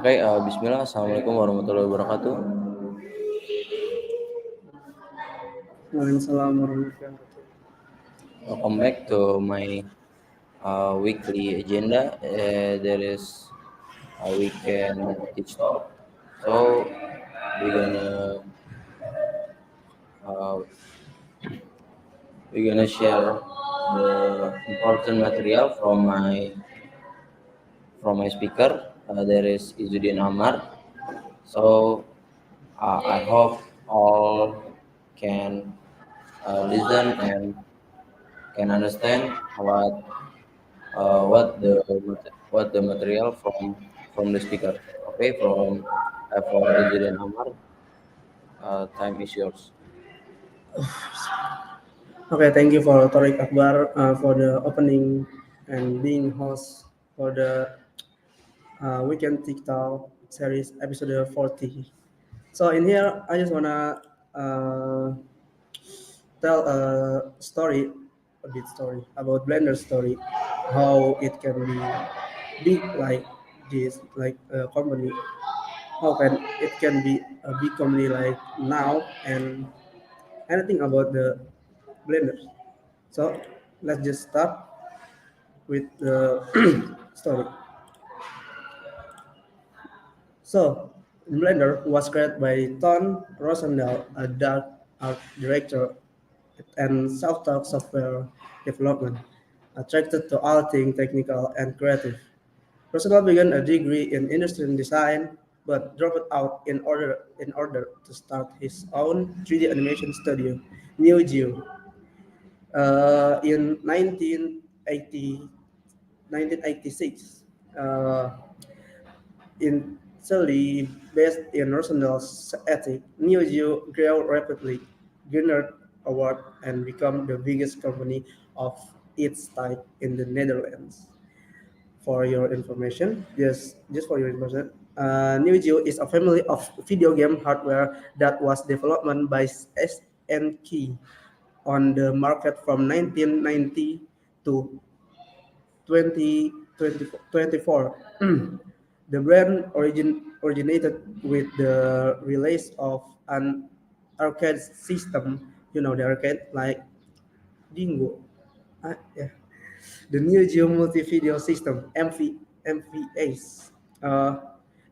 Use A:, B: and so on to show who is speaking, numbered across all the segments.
A: Oke, bismillah. Assalamualaikum warahmatullahi wabarakatuh.
B: Waalaikumsalam warahmatullahi wabarakatuh.
A: Welcome back to my weekly agenda. There is a weekend teach talk. So uh, we're gonna share the important material from my speaker. There is Izudin Amar. So I hope all can listen and can understand what the material from the speaker. Okay, for Izudin Amar, time is yours.
B: Okay, thank you for Tariq Akbar for the opening and being host for the Weekend TikTok series episode 40. So in here, I just wanna uh, tell a bit story about Blender story, how it can be big like this, like a company. How can it can be a big company like now and anything about the Blender. So let's just start with the story. So Blender was created by Ton Rosendahl, a dark art director and self-taught software development, attracted to all things technical and creative. Rosendahl began a degree in industrial design, but dropped out in order to start his own 3D animation studio, Neo Geo, in 1986. Initially based in Rosendahl's attic, Neo Geo grew rapidly, garnered award, and became the biggest company of its type in the Netherlands. For your information, just for your information, Neo Geo is a family of video game hardware that was developed by SNK on the market from 1990 to 2024. The brand originated with the release of an arcade system, the arcade like Dingo. Yeah. The Neo Geo Multi Video System, MVAs, uh,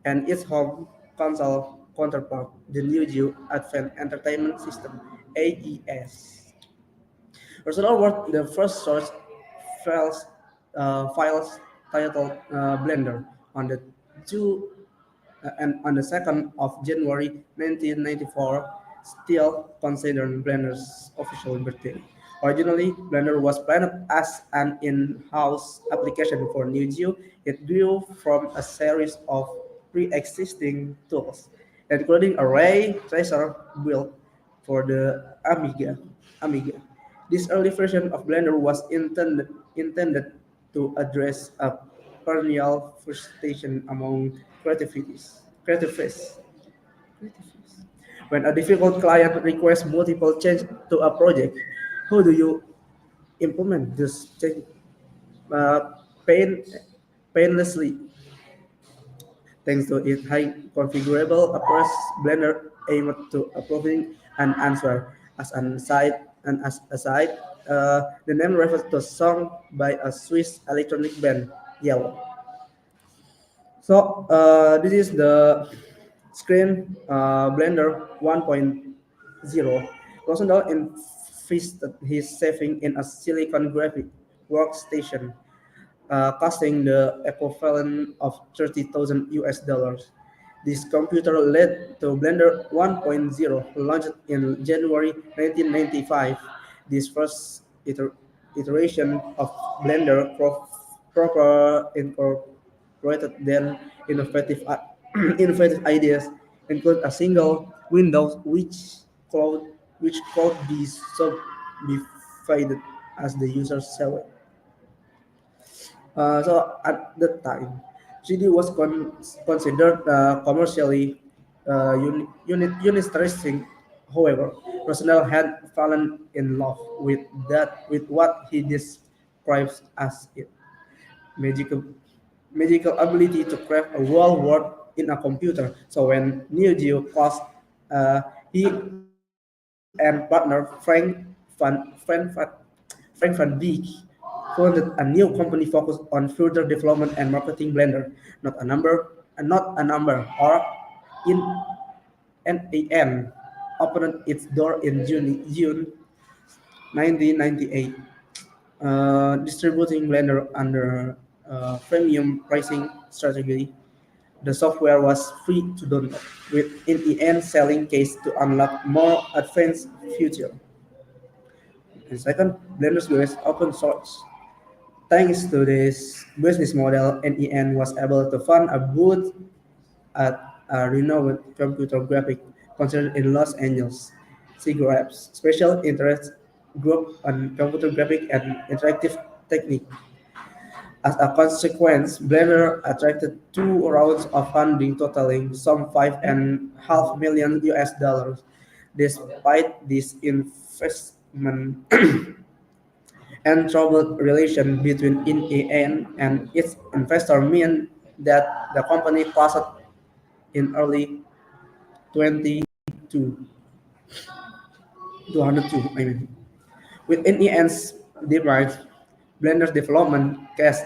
B: and its home console counterpart, the Neo Geo Advanced Entertainment System, AES. Personal Word, the first source files titled Blender on the two and on the 2nd of January 1994, still considered Blender's official birthday. Originally, Blender was planned as an in-house application for Neo Geo. It grew from a series of pre-existing tools, including a ray tracer built for the Amiga. This early version of Blender was intended to address a perennial frustration among creativists. When a difficult client requests multiple changes to a project, how do you implement this change uh, pain, painlessly? Thanks to its high configurable approach, Blender aimed to approving an answer. As an aside, the name refers to a song by a Swiss electronic band, Yellow. So this is the screen Blender 1.0. Rosendahl invested his saving in a silicon graphic workstation, costing the equivalent of 30,000 US dollars. This computer led to Blender 1.0, launched in January 1995. This first iteration of Blender proper incorporated then innovative innovative ideas, include a single window cloud which could be subdivided as the user select. So at the time, CD was considered commercially uninteresting. However, Rosendahl had fallen in love with what he describes as its magical magical ability to craft a world worth in a computer. So when Neo Geo closed, he and partner Frank Van Beek founded a new company focused on further development and marketing Blender, not a number, or in NAN opened its door in June 1998, distributing Blender under freemium pricing strategy. The software was free to download, with NEN selling case to unlock more advanced features. And second, Blender's is open source. Thanks to this business model, NEN was able to fund a booth at a renowned computer graphic concern in Los Angeles, SIGGRAPH's special interest group on computer graphic and interactive technique. As a consequence, Blender attracted two rounds of funding totaling some 5.5 million US dollars. Despite this investment and troubled relation between INEAN and its investor meant that the company closed in early 22, 202, I mean. With NEN's demise, Blender's development cash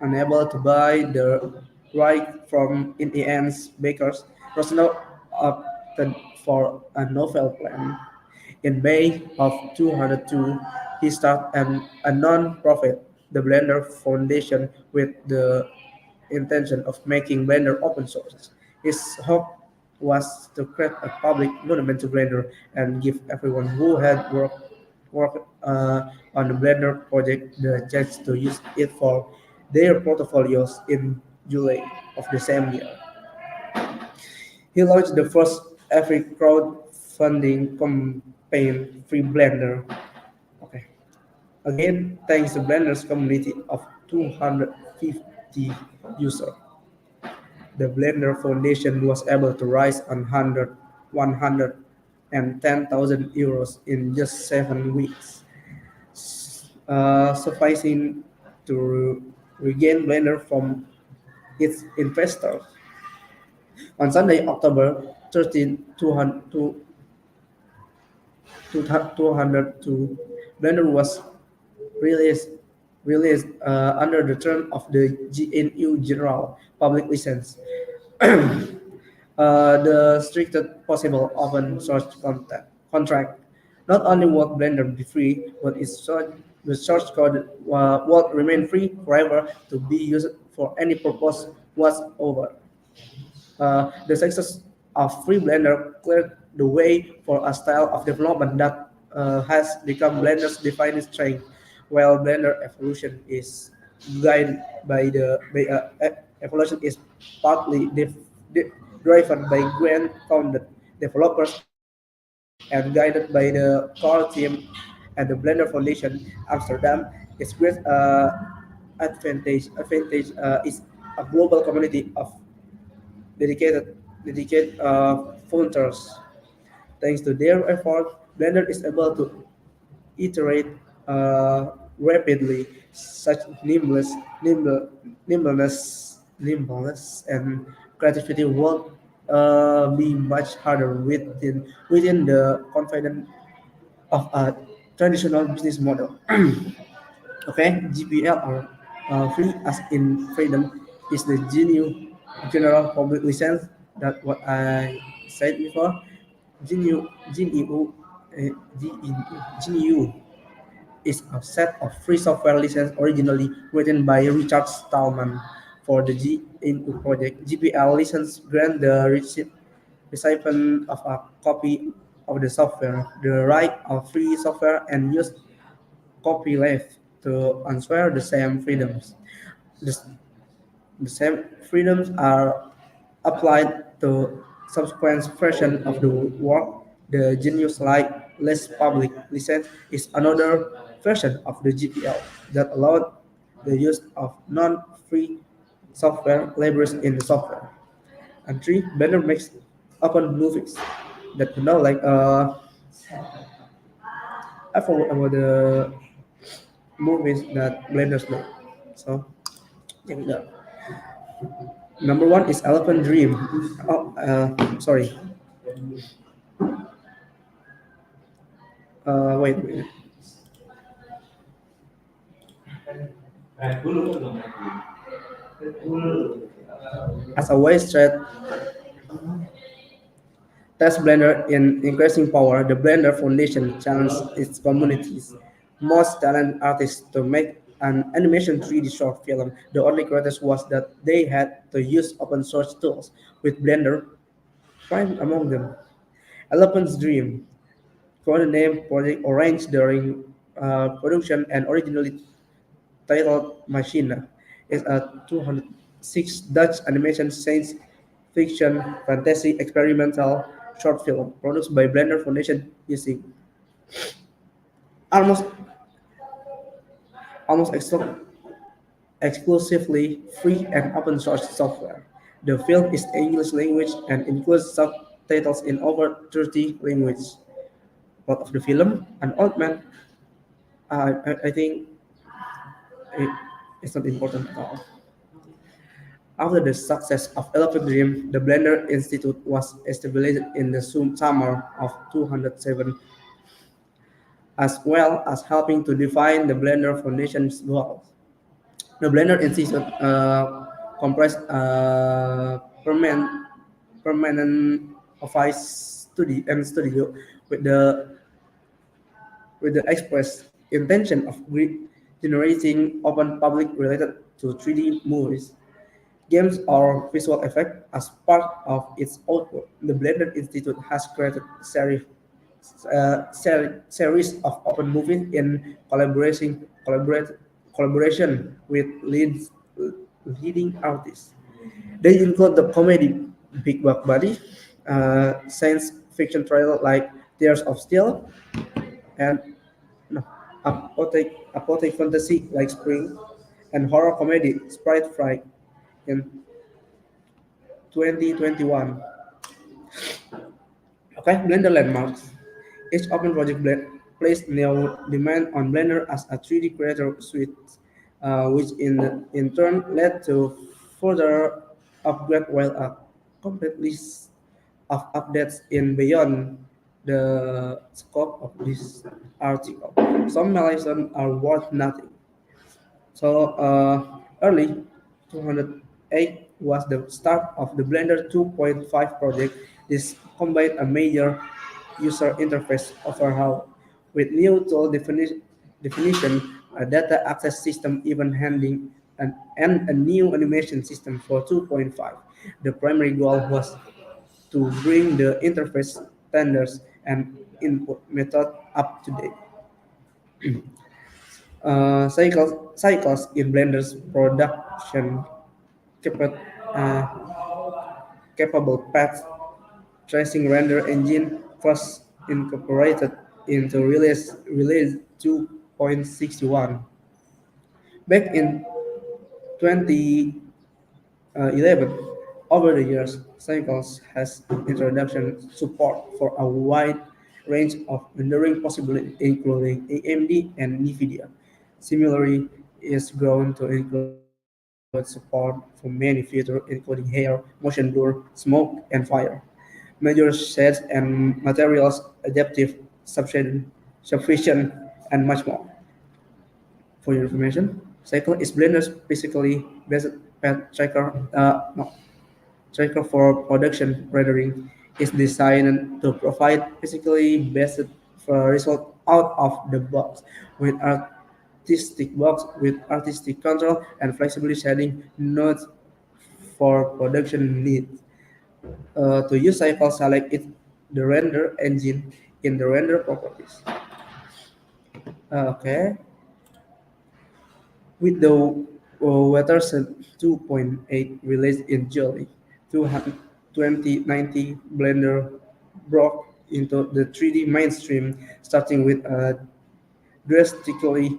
B: unable to buy the right from NEN's bakers, Rosno opted for a novel plan. In May of 202, he started a non-profit, the Blender Foundation, with the intention of making Blender open source. His hope was to create a public monument to Blender and give everyone who had worked on the Blender project the chance to use it for their portfolios in July of the same year. He launched the first ever crowdfunding campaign, Free Blender. Okay. Again, thanks to Blender's community of 250 users, the Blender Foundation was able to raise 110,000 euros in just 7 weeks, sufficing to regain Blender from its investors. On Sunday, October 13, 202, Blender was released under the term of the GNU General Public License, the strictest possible open source contract. Not only would Blender be free, but the source code would remain free forever to be used for any purpose whatsoever. The success of Free Blender cleared the way for a style of development that has become Blender's defining strength, while Blender guided evolution is partly driven by grant-funded developers and guided by the core team and the Blender Foundation Amsterdam. Its great advantage is a global community of dedicated volunteers. Thanks to their effort, Blender is able to iterate rapidly. Such nimbleness, and creativity would be much harder within the confidence of a traditional business model. Okay, GPL or free as in freedom is the general public license that what I said before. GNU, GNU is a set of free software license originally written by Richard Stallman for the GNU project. GPL license grant the recipient of a copy of the software the right of free software and use copyleft to answer the same freedoms. The, the same freedoms are applied to subsequent version of the work. The Genius Lite less public license is another version of the GPL that allowed the use of non-free software libraries in the software. And three, Blender makes open movies that I forgot about the movies that Blender made. So, there we go. Number one is Elephant Dream. Oh, sorry. Wait. As a way straight test Blender in increasing power, the Blender Foundation challenged its community's most talented artists to make an animation 3D short film. The only criterion was that they had to use open source tools, with Blender prime among them. Elephant's Dream, codename Project Orange during production and originally titled Machina, is a 206 Dutch animation science fiction fantasy experimental short film produced by Blender Foundation using almost almost exclusively free and open source software. The film is English language and includes subtitles in over 30 languages. Plot of the film: an old man. I think it, it's not important at all. After the success of Elephant Dream, the Blender Institute was established in the summer of 2007, as well as helping to define the Blender Foundation's goals. The Blender Institute comprised a permanent office studio with the express intention of generating open public related to 3D movies, games, or visual effects as part of its output. The Blender Institute has created series of open movies in collaboration with leading artists. They include the comedy Big Buck Buddy, science fiction trailer like Tears of Steel, and no, apotheotic fantasy like Spring, and horror comedy Sprite Fright in 2021. Okay, Blender landmarks. Each open project placed new demand on Blender as a 3D creator suite, which in turn led to further upgrade while a complete list of updates in beyond the scope of this article. Some milestones are worth nothing. So early 208 was the start of the Blender 2.5 project. This combined a major user interface overhaul with new tool definition, a data access system, even handling, and a new animation system for 2.5. The primary goal was to bring the interface standards and input method up to date. Cycles in Blender's production capa- uh, capable path tracing render engine first incorporated into release 2.61. Back in 2011, over the years, Cycles has introduction support for a wide range of rendering possibilities, including AMD and NVIDIA. Similarly, it's grown to include support for many features, including hair, motion blur, smoke, and fire. Major shades and materials, adaptive substitution, and much more. For your information, Cycle is Blender's basically best path tracker. No, tracker for production rendering is designed to provide physically best for result out of the box with artistic control and flexible shading nodes for production needs. To use Cycle, select it the render engine in the render properties. Okay, with the Waterson 2.8 released in July 2019, Blender broke into the 3D mainstream, starting with a drastically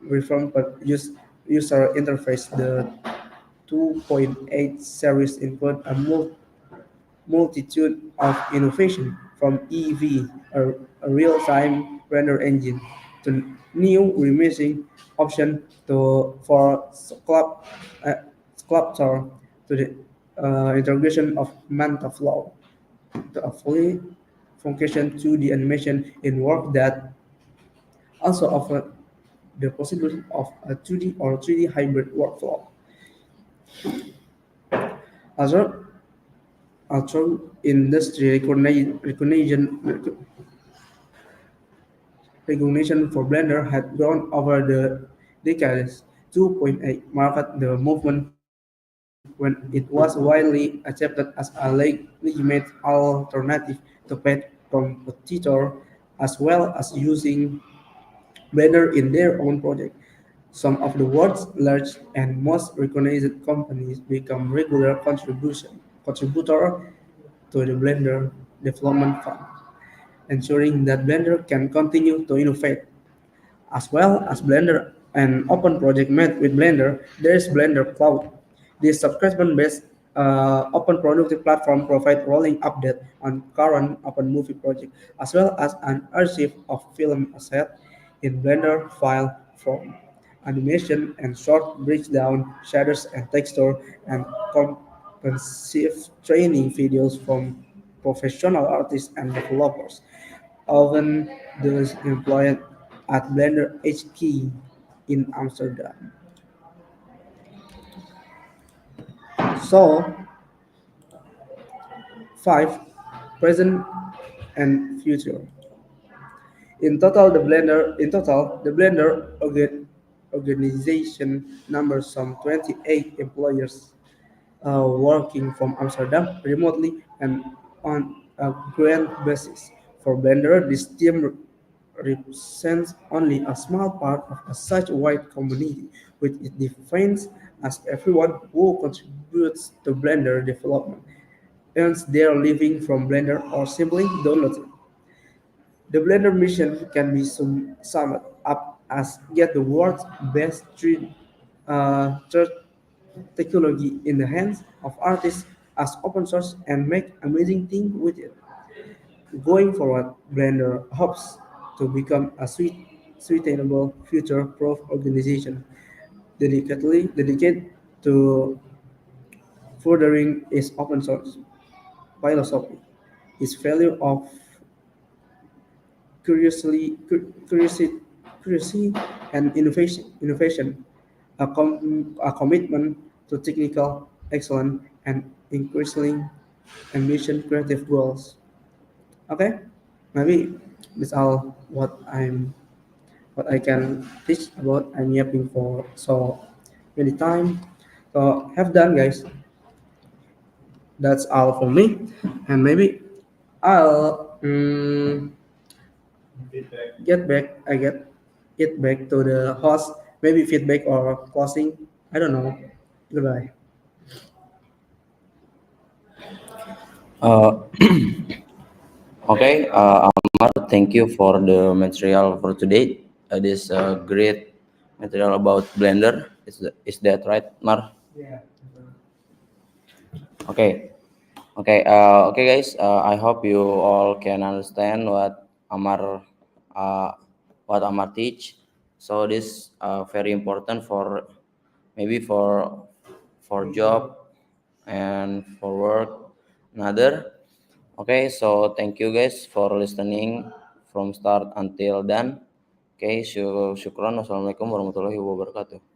B: reformed user interface. The 2.8 series include a multitude of innovation from EV, a real-time render engine, to new remixing option for uh, Sculptor to the integration of MantaFlow to a fully function 2D animation in work that also offer the possibility of a 2D or 3D hybrid workflow. Other, other industry recognition for Blender had grown over the decades. 2.8 marked the movement when it was widely accepted as a legitimate alternative to paid competitor, as well as using Blender in their own project. Some of the world's largest and most recognized companies become regular contributor to the Blender Development Fund, ensuring that Blender can continue to innovate. As well as Blender and open project made with Blender, there is Blender Cloud. This subscription-based open productive platform provides rolling update on current open movie project, as well as an archive of film assets in Blender file form, animation and short breakdown, shaders and texture, and comprehensive training videos from professional artists and developers often those employed at Blender HQ in Amsterdam. So, five, present and future. In total, the Blender organization numbers some 28 employers working from Amsterdam remotely and on a grant basis. For Blender, this team represents only a small part of such wide community, which it defines as everyone who contributes to Blender development, earns their living from Blender, or simply downloads it. The Blender mission can be summed up as get the world's best third technology in the hands of artists as open source and make amazing things with it. Going forward, Blender hopes to become a sustainable, future-proof organization dedicated to furthering its open source philosophy, its value of curiosity, curiosity, curiosity and innovation, a commitment to technical excellence, and increasingly ambition creative goals. Okay, maybe that's all what I can teach about. I'm yapping for so many time. So have done, guys. That's all for me, and maybe I'll get back. I get it back to the host. Maybe feedback or closing. I don't know. Goodbye.
A: Uh, okay, Amar, thank you for the material for today. This great material about Blender. Is that right, Mar?
B: Yeah.
A: Okay. Okay, guys. I hope you all can understand uh, what Amar teach. So this very important for maybe for job and for work another. Okay, so thank you guys for listening from start until done. Okay, syukron. Wassalamualaikum warahmatullahi wabarakatuh.